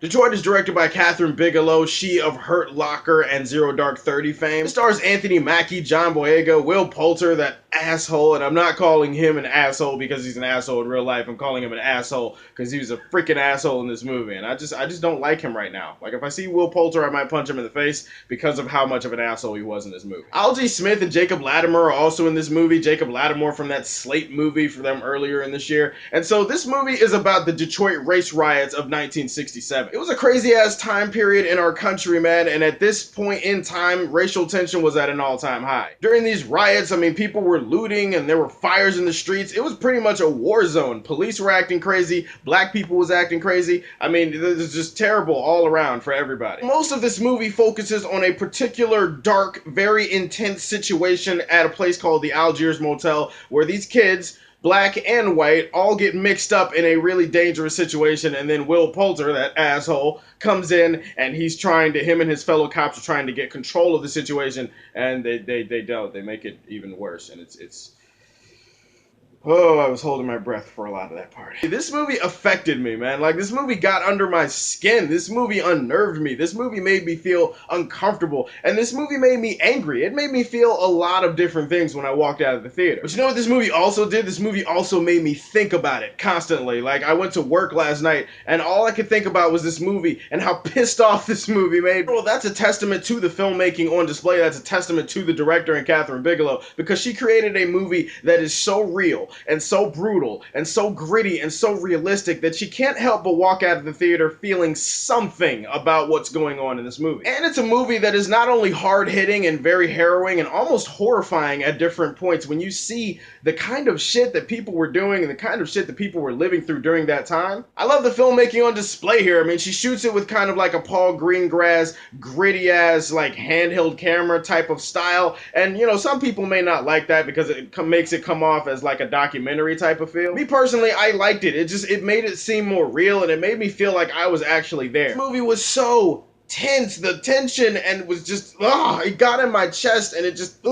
Detroit is directed by Katherine Bigelow, she of Hurt Locker and Zero Dark 30 fame. It stars Anthony Mackie, John Boyega, Will Poulter, that asshole, and I'm not calling him an asshole because he's an asshole in real life. I'm calling him an asshole because he was a freaking asshole in this movie, and I just don't like him right now. Like, if I see Will Poulter, I might punch him in the face because of how much of an asshole he was in this movie. Algie Smith and Jacob Lattimore are also in this movie. Jacob Lattimore from that Slate movie for them earlier in this year. And so this movie is about the Detroit race riots of 1967. It was a crazy ass time period in our country, man, and at this point in time, racial tension was at an all-time high. During these riots, I mean, people were looting and there were fires in the streets. It was pretty much a war zone. Police were acting crazy, black people was acting crazy. I mean, it was just terrible all around for everybody. Most of this movie focuses on a particular dark, very intense situation at a place called the Algiers Motel, where these kids, black and white, all get mixed up in a really dangerous situation, and then Will Poulter, that asshole, comes in and him and his fellow cops are trying to get control of the situation, and they don't. They make it even worse, and it's oh, I was holding my breath for a lot of that part. This movie affected me, man. Like, this movie got under my skin. This movie unnerved me. This movie made me feel uncomfortable. And this movie made me angry. It made me feel a lot of different things when I walked out of the theater. But you know what this movie also did? This movie also made me think about it constantly. Like, I went to work last night, and all I could think about was this movie and how pissed off this movie made me. Well, that's a testament to the filmmaking on display. That's a testament to the director and Katherine Bigelow, because she created a movie that is so real and so brutal and so gritty and so realistic that she can't help but walk out of the theater feeling something about what's going on in this movie. And it's a movie that is not only hard-hitting and very harrowing and almost horrifying at different points when you see the kind of shit that people were doing and the kind of shit that people were living through during that time. I love the filmmaking on display here. I mean, she shoots it with kind of like a Paul Greengrass, gritty-ass, like, handheld camera type of style, and, you know, some people may not like that because it makes it come off as like a documentary type of feel. Me personally, I liked it. It made it seem more real, and it made me feel like I was actually there. This movie was so tense, the tension, and was just, it got in my chest, and it just,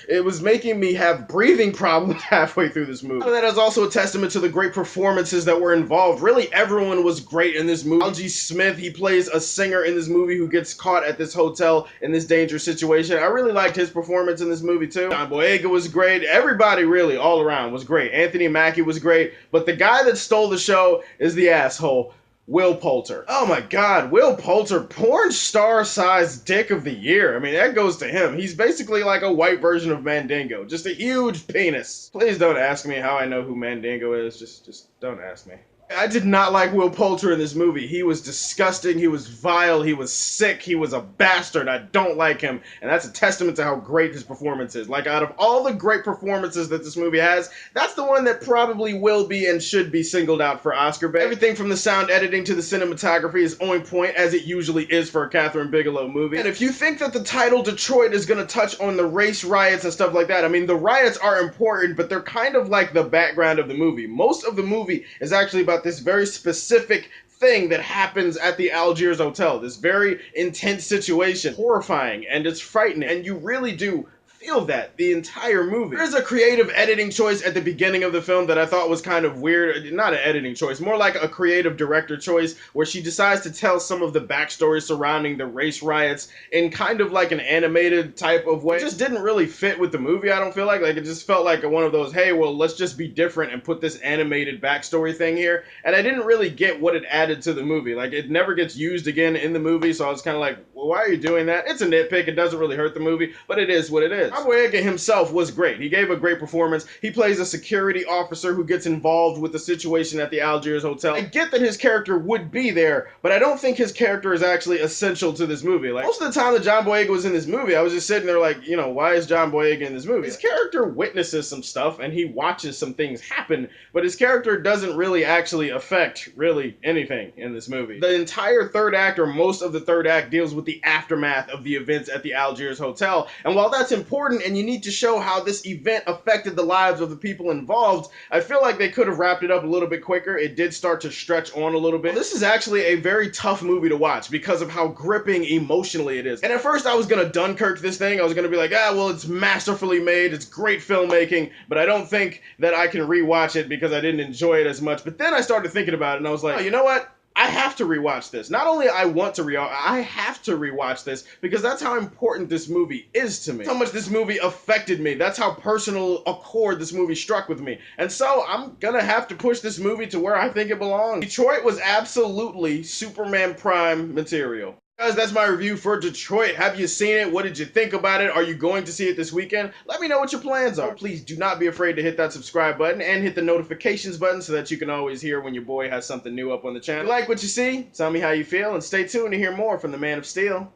it was making me have breathing problems halfway through this movie. And that is also a testament to the great performances that were involved. Really, everyone was great in this movie. Algie Smith, he plays a singer in this movie who gets caught at this hotel in this dangerous situation. I really liked his performance in this movie too. John Boyega was great. Everybody really, all around, was great. Anthony Mackie was great. But the guy that stole the show is the asshole, Will Poulter. Oh my god, Will Poulter, porn star sized dick of the year. I mean, that goes to him. He's basically like a white version of Mandingo. Just a huge penis. Please don't ask me how I know who Mandingo is. Just don't ask me. I did not like Will Poulter in this movie. He was disgusting, he was vile, he was sick, he was a bastard. I don't like him, and that's a testament to how great his performance is. Like, out of all the great performances that this movie has, that's the one that probably will be and should be singled out for Oscar bait. Everything from the sound editing to the cinematography is on point, as it usually is for a Katherine Bigelow movie. And if you think that the title Detroit is gonna touch on the race riots and stuff like that, I mean, the riots are important, but they're kind of like the background of the movie. Most of the movie is actually about this very specific thing that happens at the Algiers Hotel. This very intense situation. Horrifying, and it's frightening, and you really do feel that the entire movie. There's a creative editing choice at the beginning of the film that I thought was kind of weird. Not an editing choice, more like a creative director choice, where she decides to tell some of the backstory surrounding the race riots in kind of like an animated type of way. It just didn't really fit with the movie, I don't feel like. Like, it just felt like one of those, hey, well, let's just be different and put this animated backstory thing here. And I didn't really get what it added to the movie. Like, it never gets used again in the movie, so I was kind of like, well, why are you doing that? It's a nitpick, it doesn't really hurt the movie, but it is what it is. Boyega himself was great. He gave a great performance. He plays a security officer who gets involved with the situation at the Algiers Hotel. I get that his character would be there, but I don't think his character is actually essential to this movie. Like, most of the time that John Boyega was in this movie, I was just sitting there like, you know, why is John Boyega in this movie? His character witnesses some stuff and he watches some things happen, but his character doesn't really actually affect really anything in this movie. The entire third act, or most of the third act, deals with the aftermath of the events at the Algiers Hotel, and while that's important and you need to show how this event affected the lives of the people involved, I feel like they could have wrapped it up a little bit quicker. It did start to stretch on a little bit. This is actually a very tough movie to watch because of how gripping emotionally it is. And at first I was gonna Dunkirk this thing. I was gonna be like, well, it's masterfully made, it's great filmmaking, but I don't think that I can rewatch it because I didn't enjoy it as much. But then I started thinking about it and I was like, oh, you know what? I have to rewatch this. Not only I want to I have to rewatch this because that's how important this movie is to me. That's how much this movie affected me. That's how personal a chord this movie struck with me. And so I'm gonna have to push this movie to where I think it belongs. Detroit was absolutely Superman Prime material. Guys, that's my review for Detroit. Have you seen it? What did you think about it? Are you going to see it this weekend? Let me know what your plans are. Please do not be afraid to hit that subscribe button and hit the notifications button so that you can always hear when your boy has something new up on the channel. If you like what you see, tell me how you feel, and stay tuned to hear more from the Man of Steel.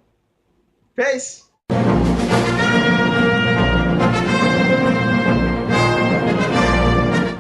Peace!